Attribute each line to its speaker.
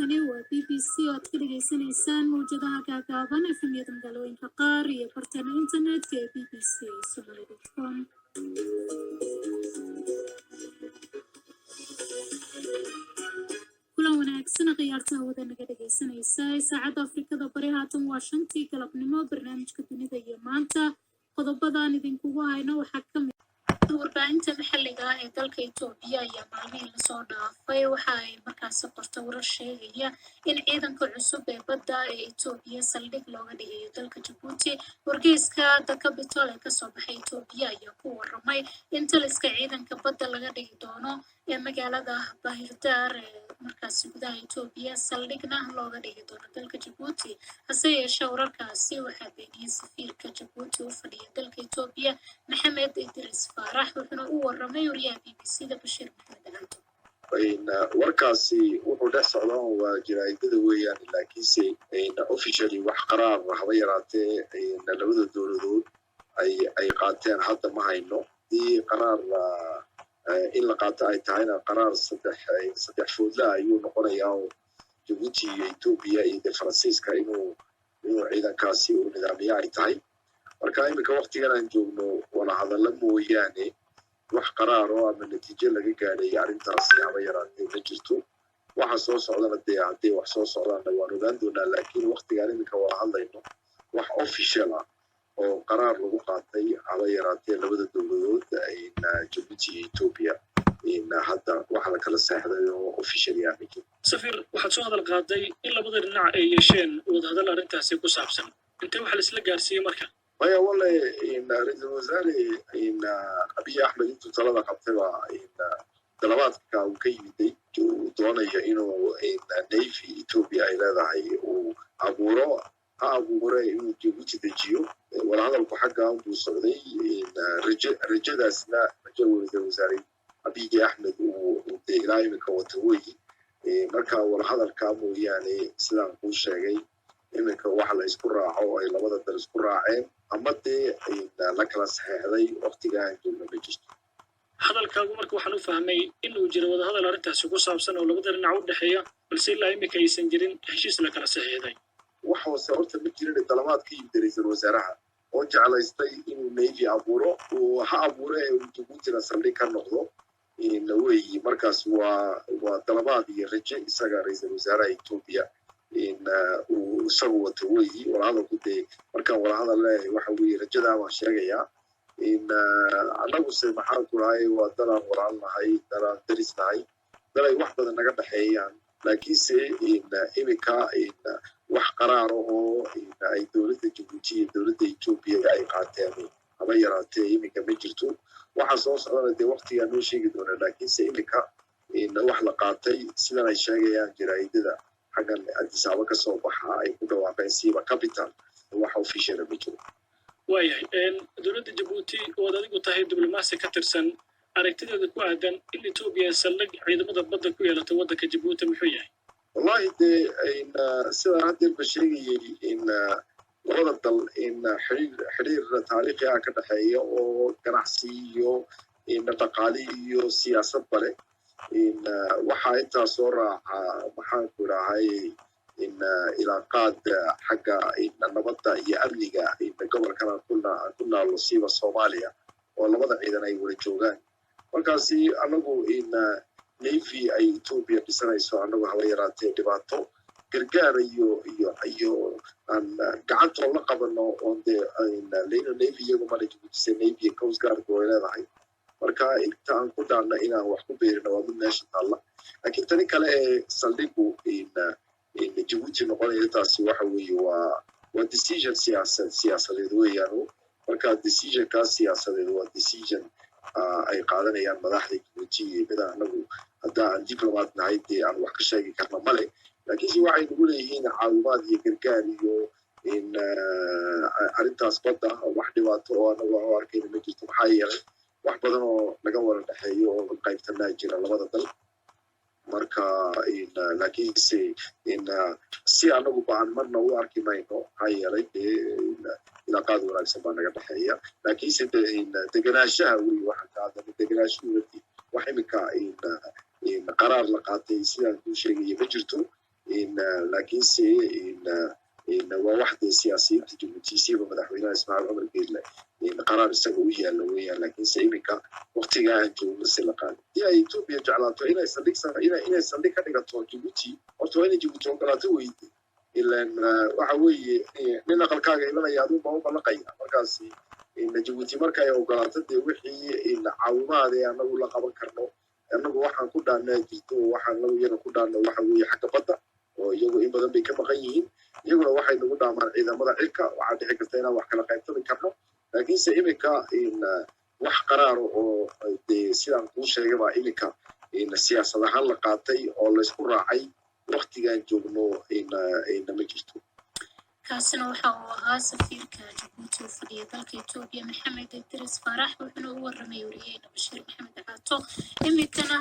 Speaker 1: halkani waa BBC oo aad ka dhageysanaysaan mawjadaha gaagaaban efemyada magaalooyinka qaar iyo bartana internetka ee bbc.com. kulan wanaagsan khiyaarta hawada naga dhageysanaysa saacadda Afrikada Bari haatan waa 5 galabnimo. barnaamijka dunida iyo maanta qodobadaan idinkugu hayno waxaa ka mid warbaahinta maxalliga ah ee dalka Itoobiya ayaa maalmihii lasoo dhaafay waxa ay markaasi qorta warar sheegaya in ciidanka cusub ee badda ee Itoobiya saldhig looga dhigayo dalka Djibouti. wargeyska The Capital ee kasoo baxay Itoobiya ayaa ku waramay in taliska ciidanka badda laga dhigi doono ee magaalada Bahirdaar ee markaasi gudaha Itoobiya saldhigna looga dhigi doono dalka Djibouti. hase yeeshee wararkaasi waxaa beeniyay safiirka Djibouti u fadhiya dalka Itoobiya Maxamed Idris Faarax wuxuuna u waramay wariyaha BBC-da Bashir Maxamed Cabdi.
Speaker 2: warkaasi wuxuu dhex socdaa waa jaraa'idada weeyaan laakiinse officially wax qaraar haba yaraatee labada dowladood ay qaateen hadda ma hayno. dii qaraar in la qaato ay tahayna qaraar saddex foodla ayuu noqonayaa oo Djibouti iyo Itoobiya iyo Faransiiska inuu ciidankaasi uu nidaamiya ay tahay. marka imika waqtigan aan joogno wala hadalla mooyaane wax qaraaro ama natiijo laga gaadhay arrintaasi haba yaraatee ma jirto. waxa soo socdana dee haddii wax soo socdaana waan ogaan doonaa, laakiin waqtigaan imika wala hadlayno wax official ah oo qaraar lagu qaatay haba yaraatee labada dowladood Djibouti iyo Itoobiya hadda waxa la kala saxday oo official ah.
Speaker 3: safir waxaad soo hadal qaaday in labada dhinac ay yeesheen wadahadal arrintaasi ku saabsan, intee waxa la isla gaarsiiyey marka?
Speaker 2: maya wallahi ra-iisul wasaare abiy axmed intuu talada qabtayba dalabaadka uu ka yimiday uu doonaya inuu navy Ethiopia ay leedahay uu abuuro inuu Djibouti dejiyo. wadahadalku xagga uu socday rajadaasna rajo ra-iisul wasaare abiy axmed uu ilaa imika wata weyi. marka wadahadalka mooyaane sidaan kuu sheegay imika waxa la isku raaco ay labada dal isku raaceen ama dee la kala saxeexday waqtigaan joogno ma jirto.
Speaker 3: hadalkaagu marka waxaan u fahmay inuu jiro wadahadal arrintaasi ku saabsan oo labada dhinac u dhexeeya, balse ilaa imika aysan jirin heshiis la kala saxeexday.
Speaker 2: wax hoose horta ma jirin dalabaad ka yimid ra-iisul wasaaraha oo jeclaystay inuu navy abuuro uu ha abuuro ee uu Djiboutina saldhig ka noqdo weyi. markaas waa dalabaad iyo rajo isaga ra-iisul wasaaraha Itoobiya uu isagu wato weyi. walahadalku dee markaan walahadal leeyahay waxa weeye rajadaa waan sheegayaa annaguse maxaan ku lahay waa dalaan walaalnahay, dalaan darisnahay, dalay wax badan naga dhexeeyaan. laakiinse imika wax qaraaro oo ay dowladda Djibouti iyo dowladda Itoobiya ay qaateen haba yaraatee imika ma jirto. waxa soo socdana dee waqtigaa noo sheegi doona, laakiinse imika wax la qaatay sidan ay sheegayaan jaraa'idada xaggan Addis Ababa ka soo baxa ay ku dhawaaqeen siiba capital wax official ma jiro.
Speaker 3: waayahay dowladda Djibouti oo adigu tahay diblomaasi ka tirsan, aragtideeda ku aadan in Itoobiya saldhig ciidamada badda ku yeelato waddanka Djibouti muxuu yahay?
Speaker 2: wallahi dee sidaan haddeerba sheegayay labada dal xiriir taariikhi ah ka dhexeeya oo ganacsi iyo dhaqaale iyo siyaasad bale. waxaa intaa soo raaca maxaan ku idhahay ilaaqaad xagga nabadda iyo amniga gobolkan ku naalo siiba Soomaaliya oo labada ciidan ay wada joogaan. markaasi anagu navy ay Ethiopia dhisanayso anagu haba yaraatee dhibaato gargaar iyo aan gacantoo la qabano oo dee navy iyagu mala Djibouti navy coast guard way leedahay. marka inta aan ku dhaarna inaan wax ku beerino waa mid meesha taalla. laakiin tani kale ee saldhigu Djibouti noqonaya taasi waxa weeye waa decision siyaasadeed weeyaan. marka decisionkaas siyaasadeed waa decision ay qaadanayaan madaxda Djibouti mida anagu hadda aan diplomat nahay dee aan wax ka sheegi karna male. laakiinse waxay nagu leeyihiin caawimaad iyo gargaar iyo arrintaas badda wax dhibaato oo anagu aan u arkayna ma jirto. maxaa yeelay wax badan oo naga wada dhexeeyo oo qaybtanaa jira labada dal. marka laakiinse si anagu baan marna u arki mayno maxaa yeelay ilaaqaad wanaagsan baa naga dhexeeya. laakiinse degenaanshaha wey waxa ka hadlama degenaanshuhu wax imika qaraar la qaatay sidaan kuu sheegaya ma jirto. laakiinse waa waxdee siyaasiyiinta jabuutiisiiba madaxweynaha ismaaciil cumar geelle qaraar isaga u yaalla weeyaan laakiinse iminka waqtigaa aan joogno si la qaado haddii ay etoobiya jeclaato inay saldhig ka dhigato jabuuti horta waa inay jabuuti ogolaato weyde ilan waxa weeye nin aqalkaaga imanaya aduunba u balaqaya markaasi jabuuti marka ay ogolaato dee wixii caawimaade anagu la qaban karno anagu waxaan ku dhaanaa jirto oo waxaan nagu yana ku dhaano waxa weeye xagga badda oo iyagu in badan bay ka maqan yihiin iyaguna waxay nagu dhaamaan ciidamada cirka waxaa dhici karta inaan wax kala qaybtami karno laakiinse iminka wax qaraaro oo dee sidaan kuu sheegay baa iminka siyaasad ahaan la qaatay oo laysku raacay waqtigaan joogno ma jirto
Speaker 1: kaasina waxa uu ahaa safiirka jabuuti oo fadhiya dalka Itoobiya Maxamed Idris Farax wuxuuna u warramay wariyayna Bashiir Maxamed Caato iminkana